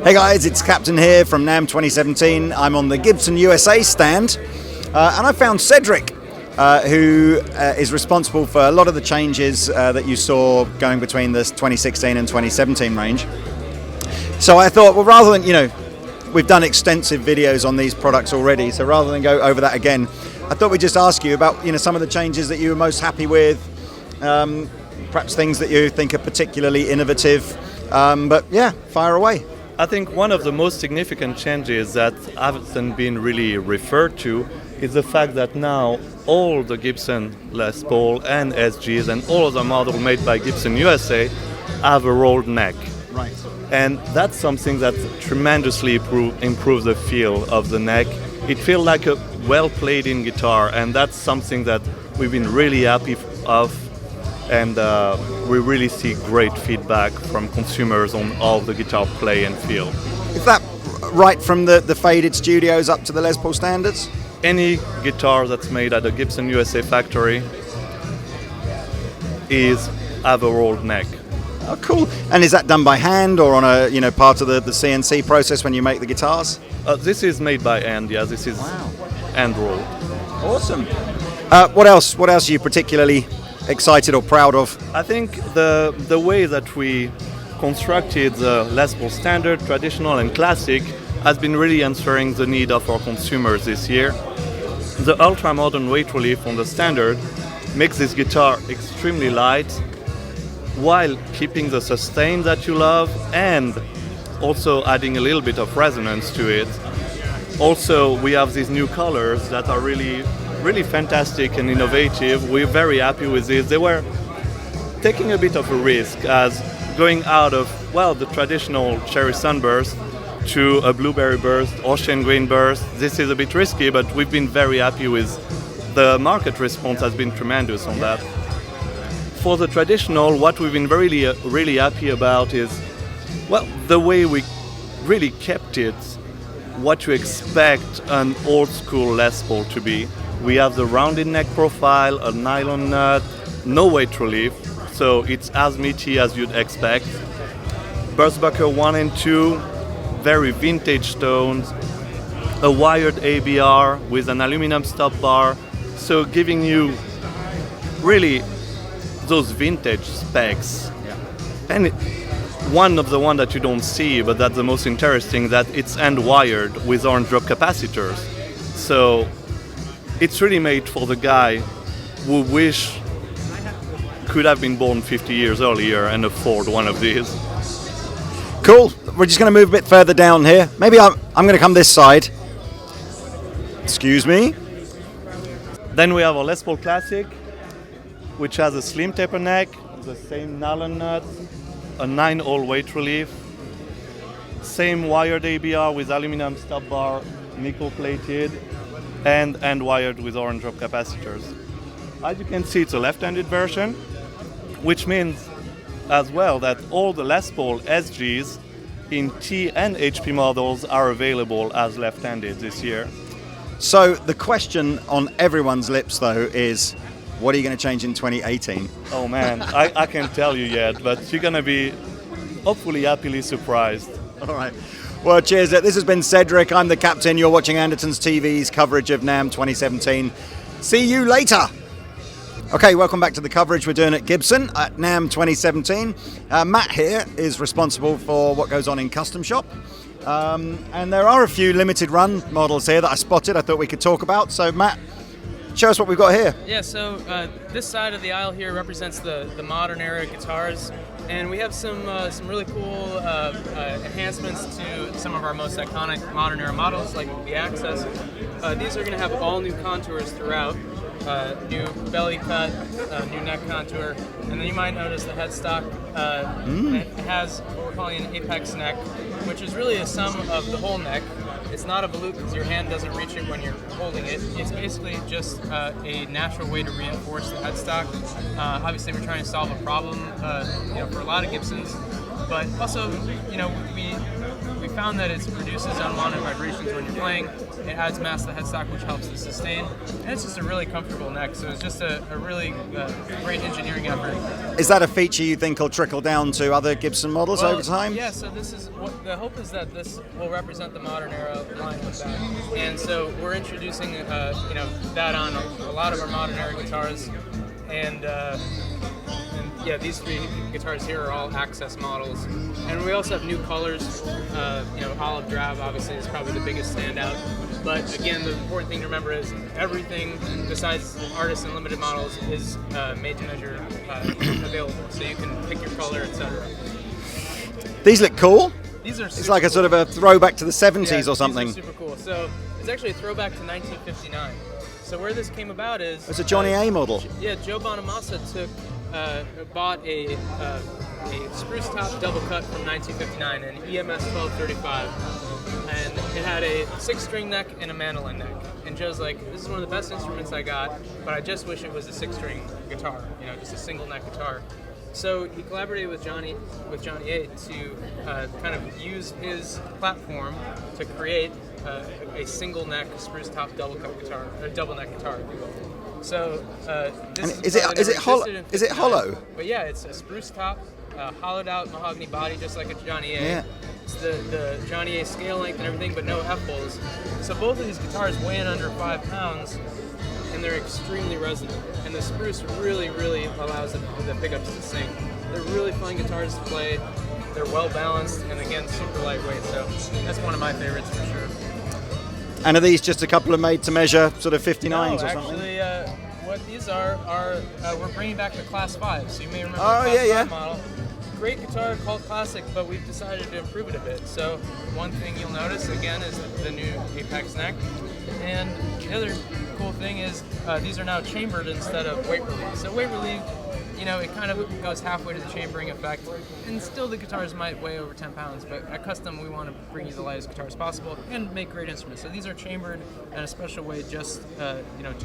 Hey guys, it's Captain here from NAMM 2017. I'm on the Gibson USA stand, and I found Cedric, who is responsible for a lot of the changes that you saw going between the 2016 and 2017 range. So I thought, well, rather than, we've done extensive videos on these products already, so rather than go over that again, I thought we'd just ask you about, some of the changes that you were most happy with, perhaps things that you think are particularly innovative, but yeah, fire away. I think one of the most significant changes that haven't been really referred to is the fact that now all the Gibson Les Paul and SGs and all of the models made by Gibson USA have a rolled neck. Right. And that's something that tremendously improves the feel of the neck. It feels like a well-played-in guitar, and that's something that we've been really happy of. And we really see great feedback from consumers on how the guitar play and feel. Is that right from the faded studios up to the Les Paul standards? Any guitar that's made at a Gibson USA factory have a rolled neck. Oh, cool. And is that done by hand or on a part of the CNC process when you make the guitars? This is made by hand. Yeah, this is hand rolled. Awesome. What else are you particularly excited or proud of? I think the way that we constructed the Les Paul Standard, Traditional and Classic has been really answering the need of our consumers this year. The ultra-modern weight relief on the Standard makes this guitar extremely light while keeping the sustain that you love and also adding a little bit of resonance to it. Also, we have these new colors that are really fantastic and innovative. We're very happy with this. They were taking a bit of a risk as going out of, the traditional cherry sunburst to a blueberry burst, ocean green burst. This is a bit risky, but we've been very happy with the market response has been tremendous on that. For the traditional, what we've been really happy about is, the way we really kept it, what you expect an old school Les Paul to be. We have the rounded neck profile, a nylon nut, no weight relief, so it's as meaty as you'd expect. Burstbucker 1 and 2, very vintage tones, a wired ABR with an aluminum stop bar, so giving you really those vintage specs. Yeah. And one of the one that you don't see, but that's the most interesting, that it's hand wired with orange drop capacitors. So it's really made for the guy who could have been born 50 years earlier and afford one of these. Cool. We're just going to move a bit further down here. Maybe I'm going to come this side. Excuse me. Then we have our Les Paul Classic, which has a slim taper neck, the same nylon nut, a 9-hole weight relief, same wired ABR with aluminum stop bar, nickel plated, and wired with orange drop capacitors. As you can see, it's a left-handed version, which means as well that all the Les Paul SGs in T and HP models are available as left-handed this year. So the question on everyone's lips, though, is what are you going to change in 2018? Oh man, I can't tell you yet, but you're going to be hopefully happily surprised. All right. Well, cheers. This has been Cedric. I'm the captain. You're watching Andertons TV's coverage of NAMM 2017. See you later. Okay, welcome back to the coverage we're doing at Gibson at NAMM 2017. Matt here is responsible for what goes on in Custom Shop. And there are a few limited run models here that I spotted I thought we could talk about. So, Matt, show us what we've got here. Yeah, so this side of the aisle here represents the modern era guitars, and we have some really cool enhancements to some of our most iconic modern era models, like the Access. These are going to have all new contours throughout, new belly cut, new neck contour, and then you might notice the headstock it has what we're calling an apex neck, which is really a sum of the whole neck. It's not a volute because your hand doesn't reach it when you're holding it. It's basically just a natural way to reinforce the headstock. Obviously, we're trying to solve a problem, for a lot of Gibsons, but also, we we found that it reduces unwanted vibrations when you're playing. It adds mass to the headstock, which helps to sustain. And it's just a really comfortable neck, so it's just a really great engineering effort. Is that a feature you think will trickle down to other Gibson models over time? Yeah, so this is the hope is that this will represent the modern era line with that. And so we're introducing that on a lot of our modern era guitars. And yeah, these three guitars here are all Access models, and we also have new colors. Olive drab obviously is probably the biggest standout. But again, the important thing to remember is everything besides artist and limited models is made to measure available, so you can pick your color, etc. These look cool. These are. It's like a sort of a throwback to the 70s or something. These are super cool. So it's actually a throwback to 1959. So where this came about is it's a Johnny A model. Yeah, Joe Bonamassa bought a spruce top double cut from 1959, an EMS 1235, and it had a 6-string neck and a mandolin neck. And Joe's like, "This is one of the best instruments I got, but I just wish it was a 6-string guitar, just a single neck guitar." So he collaborated with Johnny A to kind of use his platform to create a single neck spruce top double cut guitar, or double neck guitar, if you will. So this is it hollow? But yeah, it's a spruce top, hollowed out mahogany body, just like a Johnny A. Yeah. It's the Johnny A scale length and everything, but no F-holes. So both of these guitars weigh in under 5 pounds, and they're extremely resonant. And the spruce really, really allows the pickups to sing. They're really fun guitars to play. They're well balanced, and again, super lightweight. So that's one of my favorites for sure. And are these just a couple of made-to-measure sort of 59s or something? Actually, what these are we're bringing back the Class 5. So you may remember the Class 5 model. Great guitar called Classic, but we've decided to improve it a bit. So one thing you'll notice, again, is the new Apex neck. And the other cool thing is these are now chambered instead of weight relieved. So weight relieved, it kind of goes halfway to the chambering effect, and still the guitars might weigh over 10 pounds, but at Custom we want to bring you the lightest guitars possible and make great instruments. So these are chambered in a special way just to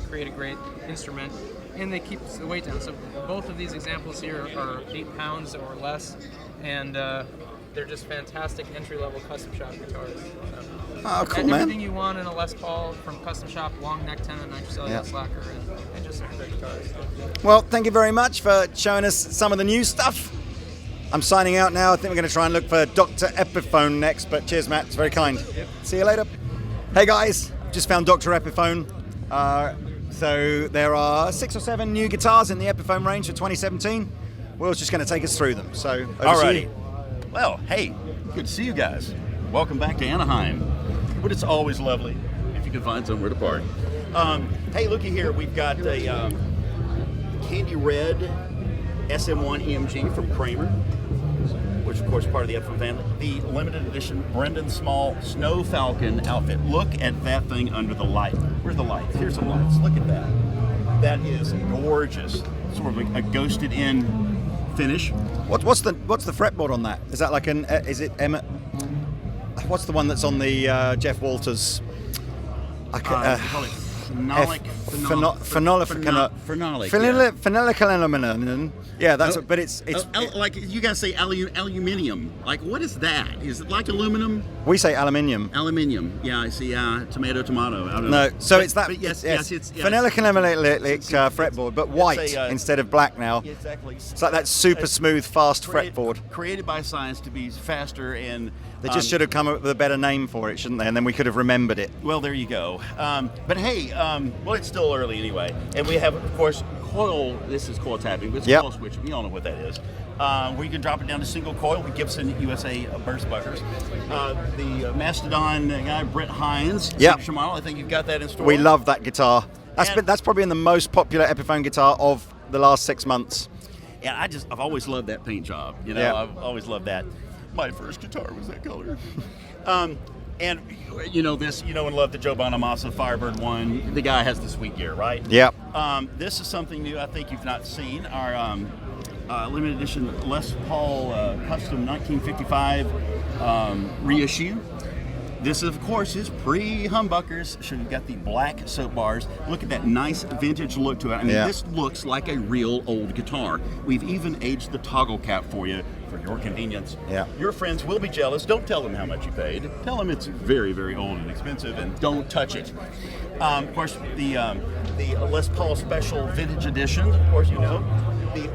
create a great instrument, and they keep the weight down. So both of these examples here are 8 pounds or less, and they're just fantastic entry-level custom shop guitars. Oh, cool, and man. Everything you want in a Les Paul from custom shop, long neck tenon, nitrocellulose lacquer, and just some great guitars. Well, thank you very much for showing us some of the new stuff. I'm signing out now. I think we're going to try and look for Dr. Epiphone next, but cheers, Matt. It's very kind. Yep. See you later. Hey, guys. Just found Dr. Epiphone. So there are 6 or 7 new guitars in the Epiphone range for 2017. Will's just going to take us through them. So, alrighty. Well, hey, good to see you guys. Welcome back to Anaheim. But it's always lovely if you can find somewhere to park. Hey, looky here. We've got a candy red SM1 EMG from Kramer, which of course is part of the Epiphone family. The limited edition Brendan Small Snow Falcon outfit. Look at that thing under the light. Where's the lights? Here's some lights. Look at that. That is gorgeous. Sort of a ghosted in finish. What's the fretboard on that? Is that like an? Is it Emma? What's the one that's on the Jeff Walters? Phenolic. Yeah, that's. But it's like you guys say aluminium. Like what is that? Is it like aluminum? We say aluminium. Aluminium. Yeah, I see. Tomato. I don't know. So but, it's that. But yes, it's phenolic fretboard, but white instead of black now. Exactly. It's like that super smooth, fast fretboard. Created by science to be faster and. They just should have come up with a better name for it, shouldn't they? And then we could have remembered it. Well, there you go. But hey, well, it's still early anyway. And we have, of course, coil. This is coil tapping, but it's coil switching. You all know what that is. Where you can drop it down to single coil with Gibson USA burst buckers. The Mastodon guy, Brett Hines, signature model. I think you've got that in store. We love that guitar. That's probably been the most popular Epiphone guitar of the last 6 months. Yeah, I've always loved that paint job. I've always loved that. My first guitar was that color. And and love the Joe Bonamassa Firebird one. The guy has the sweet gear, right? Yep. This is something new I think you've not seen. Our limited edition Les Paul custom 1955 reissue. This, of course, is pre-humbuckers. So you've got the black soap bars. Look at that nice vintage look to it. I mean, this looks like a real old guitar. We've even aged the toggle cap for you for your convenience. Yeah. Your friends will be jealous. Don't tell them how much you paid. Tell them it's very, very old and expensive, and don't touch it. Of course, the Les Paul Special Vintage Edition, of course, you know. The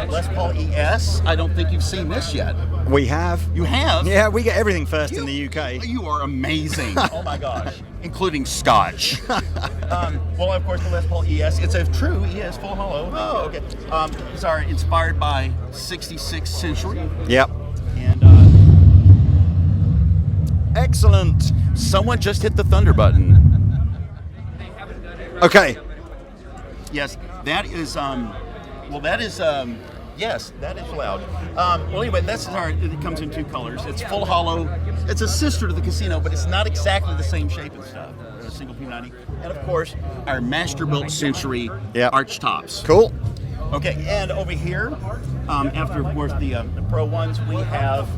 Les Paul ES. I don't think you've seen this yet. We have. You have? Yeah, we get everything first in the UK. You are amazing. Oh my gosh. Including Scotch. Well, of course, the Les Paul ES. It's a true ES full hollow. Oh, okay. These are inspired by 66th Century. Yep. And excellent. Someone just hit the thunder button. Okay. Yes, that is. Yes, that is loud. Well, anyway, it comes in 2 colors. It's full hollow. It's a sister to the Casino, but it's not exactly the same shape and stuff. A single P90. And of course, our Masterbuilt Century arch tops. Cool. Okay, and over here, after, of course, the Pro ones, we have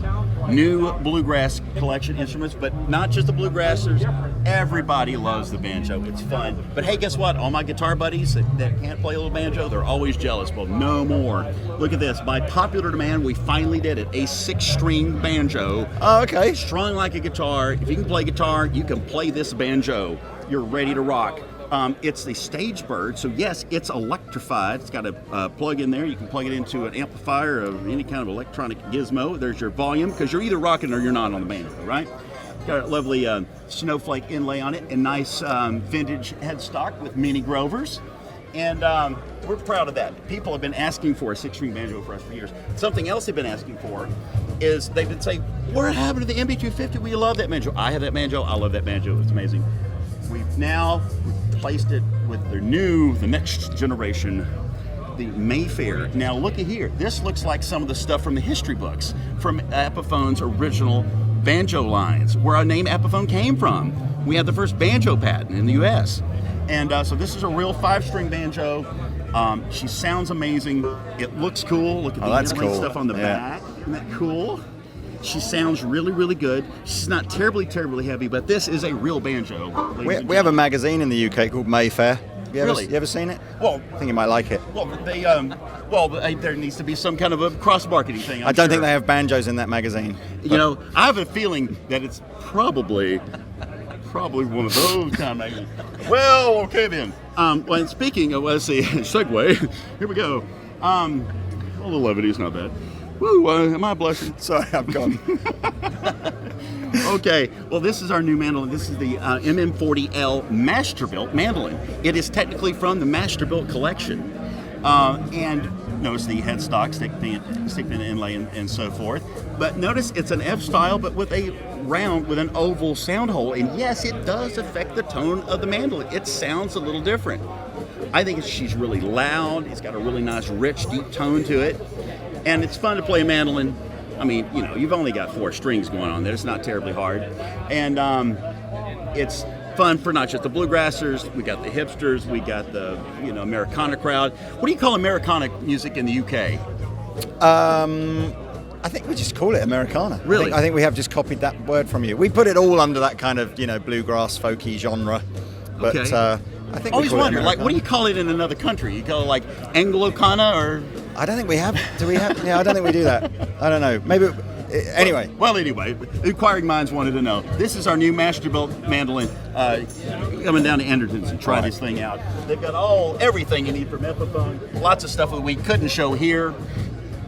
new bluegrass collection instruments, but not just the bluegrassers. Everybody loves the banjo. It's fun. But hey, guess what? All my guitar buddies that can't play a little banjo, they're always jealous. Well, no more. Look at this. By popular demand, we finally did it. A 6-string banjo. Oh, okay. Strung like a guitar. If you can play guitar, you can play this banjo. You're ready to rock. It's the Stage Bird, so yes, it's electrified. It's got a plug in there. You can plug it into an amplifier of any kind of electronic gizmo. There's your volume, because you're either rocking or you're not on the banjo, right? Got a lovely snowflake inlay on it, and nice vintage headstock with mini Grovers. And we're proud of that. People have been asking for a 6-string banjo for us for years. Something else they've been asking for is they've been saying, what happened to the MB250? We love that banjo. I have that banjo. I love that banjo. It's amazing. We've now replaced it with the next generation, the Mayfair. Now look at here. This looks like some of the stuff from the history books, from Epiphone's original banjo lines, where our name Epiphone came from. We had the first banjo patent in the U.S. And so this is a real 5-string banjo. She sounds amazing. It looks cool. Look at the inlay stuff on the back. Isn't that cool? She sounds really, really good. She's not terribly heavy, but this is a real banjo. We have a magazine in the UK called Mayfair. You ever seen it? Well, I think you might like it. Well, there needs to be some kind of a cross-marketing thing. I don't think they have banjos in that magazine. You know, I have a feeling that it's probably one of those kind of magazines. Well, okay then. Well, speaking of, let's see, segue. Here we go. All the levity is not bad. Woo, am I blushing? Sorry, I'm gone. Okay, well, this is our new mandolin. This is the MM40L Masterbuilt Mandolin. It is technically from the Masterbuilt collection. And notice the headstock, stick pin inlay, and so forth. But notice it's an F style, but with an oval sound hole. And yes, it does affect the tone of the mandolin. It sounds a little different. I think she's really loud. It's got a really nice, rich, deep tone to it. And it's fun to play a mandolin. I mean, you know, you've only got 4 strings going on there. It's not terribly hard. And it's fun for not just the bluegrassers. We got the hipsters. We got the, Americana crowd. What do you call Americana music in the UK? I think we just call it Americana. Really? I think we have just copied that word from you. We put it all under that kind of, bluegrass, folky genre. But okay. I think always we call wonder, it like, what do you call it in another country? You call it like Anglo-Cana or? I don't think we have. Do we have? Yeah, I don't think we do that. I don't know. Maybe. Anyway. Well, anyway, inquiring minds wanted to know. This is our new Masterbuilt Mandolin. Coming down to Andertons and try this thing out. They've got everything you need from Epiphone. Lots of stuff that we couldn't show here.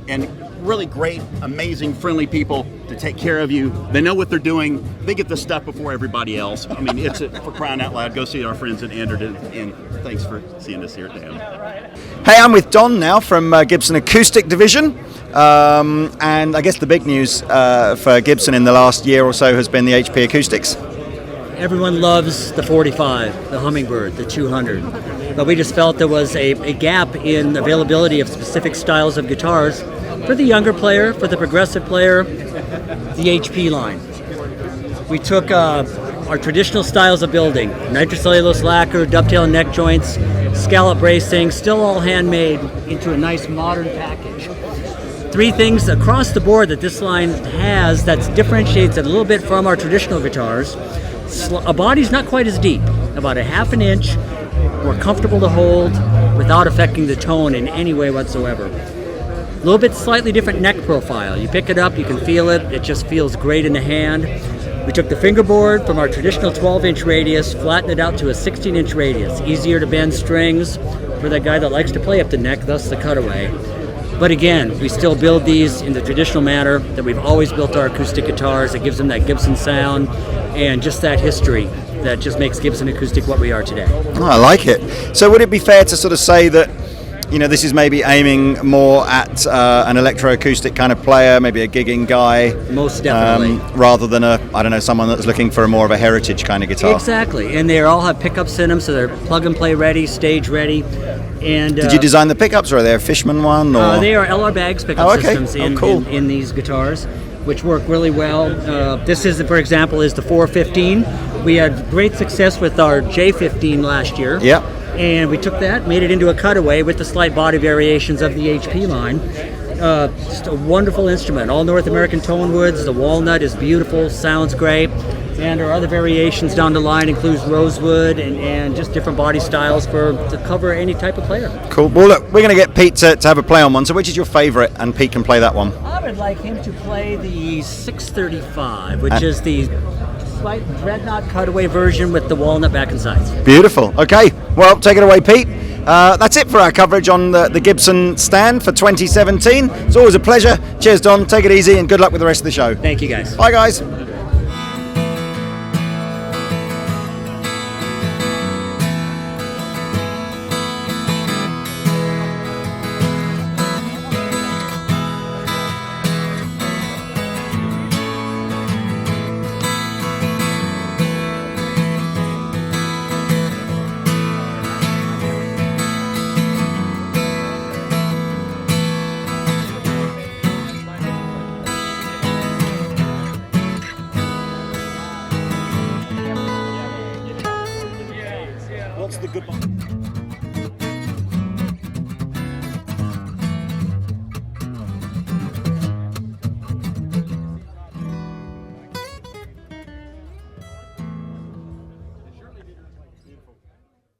And really great, amazing, friendly people to take care of you. They know what they're doing. They get the stuff before everybody else. I mean, it's for crying out loud. Go see our friends at Andertons. And thanks for seeing us here at the end. Hey, I'm with Don now from Gibson Acoustic Division. And I guess the big news for Gibson in the last year or so has been the HP Acoustics. Everyone loves the 45, the Hummingbird, the 200. But we just felt there was a gap in availability of specific styles of guitars for the younger player, for the progressive player, the HP line. We took our traditional styles of building, nitrocellulose lacquer, dovetail neck joints, scallop bracing, still all handmade, into a nice modern package. three things across the board that this line has that differentiates it a little bit from our traditional guitars. A body's not quite as deep, about a half an inch, more comfortable to hold without affecting the tone in any way whatsoever. A little bit slightly different neck profile. You pick it up, you can feel it, it just feels great in the hand. We took the fingerboard from our traditional 12-inch radius, flattened it out to a 16-inch radius. Easier to bend strings for that guy that likes to play up the neck, thus the cutaway. But again, we still build these in the traditional manner that we've always built our acoustic guitars. It gives them that Gibson sound and just that history that just makes Gibson Acoustic what we are today. Oh, I like it. So would it be fair to sort of say that, you know, this is maybe aiming more at an electroacoustic kind of player, maybe a gigging guy? Most definitely. Rather than someone that's looking for more of a heritage kind of guitar. Exactly, and they all have pickups in them, so they're plug and play ready, stage ready. And did you design the pickups, or are they a Fishman one? Or? They are LR Baggs pickup systems cool. in these guitars, which work really well. This is, for example, is the 415. We had great success with our J15 last year. Yeah. And we took that, made it into a cutaway with the slight body variations of the HP line. Just a wonderful instrument. All North American tone woods. The walnut is beautiful, sounds great. And our other variations down the line includes rosewood and just different body styles to cover any type of player. Cool. Well, look, we're going to get Pete to have a play on one. So which is your favorite? And Pete can play that one. I would like him to play the 635, which is the slight dreadnought cutaway version with the walnut back and sides. Beautiful. Okay. Well, take it away, Pete. That's it for our coverage on the Gibson stand for 2017. It's always a pleasure. Cheers, Don. Take it easy and good luck with the rest of the show. Thank you, guys. Bye, guys.